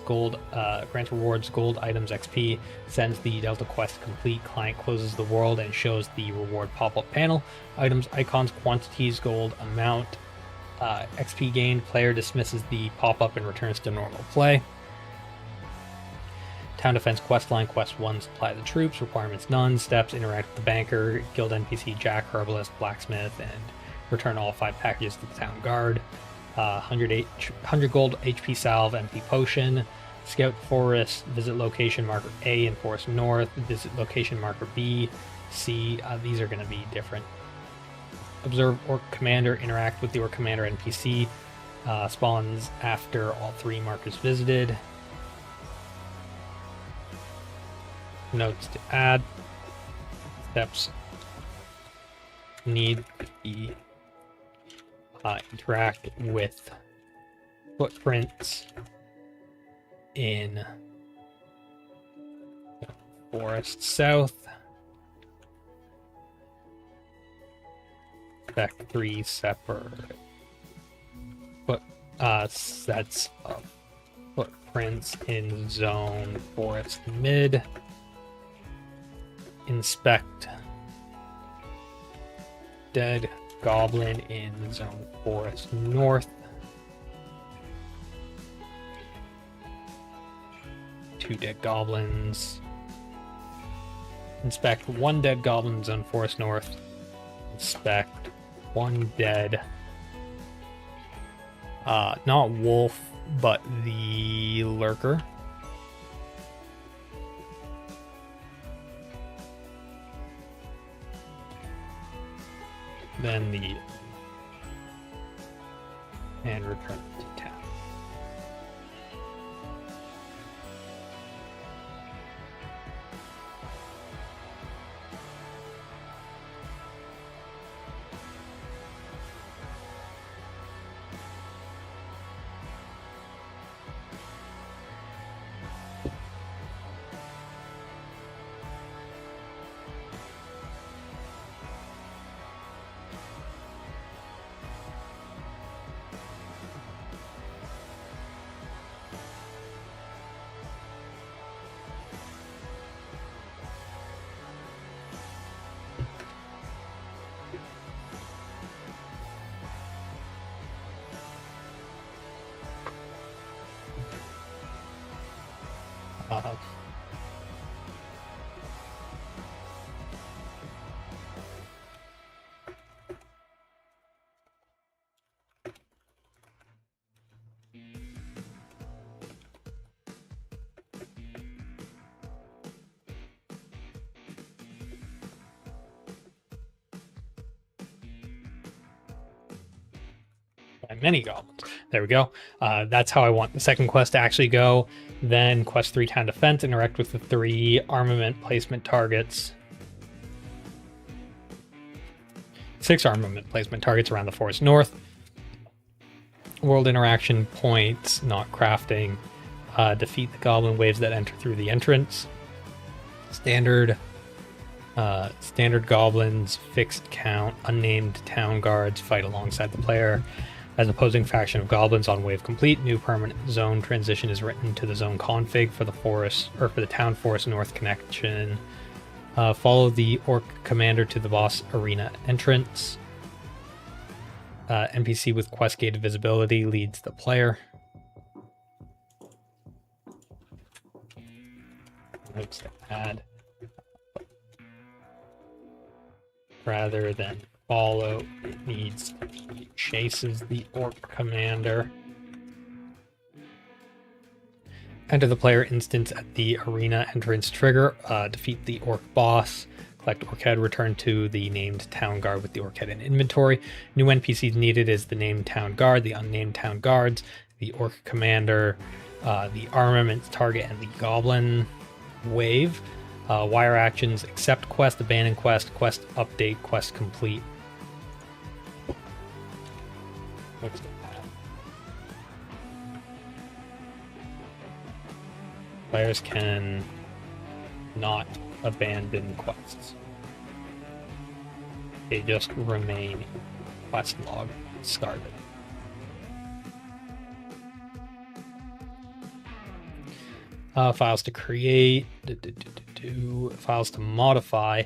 rewards, gold items, XP, sends the Delta quest complete. Client closes the world and shows the reward pop-up panel. Items, icons, quantities, gold, amount, XP gained. Player dismisses the pop-up and returns to normal play. Town defense quest line, quest 1, supply the troops, requirements none, steps, interact with the banker, guild NPC, jack, herbalist, blacksmith, and return all 5 packages to the town guard. 100 gold HP salve, MP potion, scout forest, visit location marker A in forest north, visit location marker B, C, these are going to be different. Observe orc commander, interact with the orc commander NPC, spawns after all 3 markers visited. Notes to add: steps need to be interact with footprints in forest south. Spec 3 separate sets of footprints in zone forest mid. Inspect dead goblin in zone forest north. 2 dead goblins. Inspect 1 dead goblin in zone forest north. Inspect 1 dead, not wolf, but the lurker. Then and return to town. Uh, Many goblins. There we go. That's how I want the second quest to actually go. Then quest 3 town defense, interact with the 3 armament placement targets. 6 armament placement targets around the forest north. World interaction points, not crafting. Defeat the goblin waves that enter through the entrance. Standard goblins, fixed count, unnamed town guards fight alongside the player. As opposing faction of goblins on wave complete, new permanent zone transition is written to the zone config for the forest or for the town forest north connection. Follow the orc commander to the boss arena entrance. NPC with quest gated visibility leads the player. Notes to add. Rather than follow, it needs to be chases the orc commander. Enter the player instance at the arena entrance trigger. Defeat the orc boss. Collect orc head. Return to the named town guard with the orc head in inventory. New NPCs needed is the named town guard, the unnamed town guards, the orc commander, the armament target, and the goblin wave. Wire actions: accept quest, abandon quest, quest update, quest complete. Looks like that. Players can not abandon quests. They just remain in quest log started. Files to create, files to modify,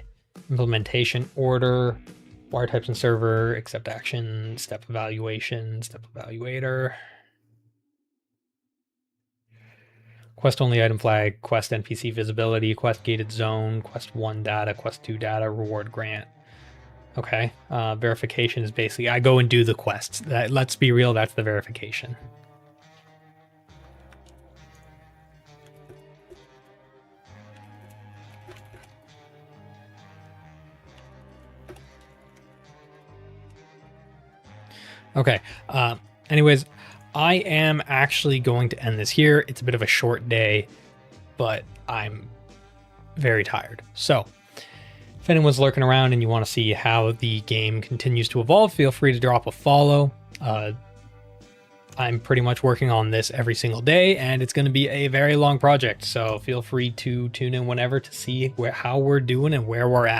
implementation order, wire types and server, accept action, step evaluation, step evaluator. Quest only item flag, quest NPC visibility, quest gated zone, quest 1 data, quest 2 data, reward grant. Okay, verification is basically I go and do the quests. Let's be real, that's the verification. Okay, anyways, I am actually going to end this here. It's a bit of a short day, but I'm very tired. So, if anyone's lurking around and you want to see how the game continues to evolve, feel free to drop a follow. I'm pretty much working on this every single day, and it's going to be a very long project, so feel free to tune in whenever to see how we're doing and where we're at.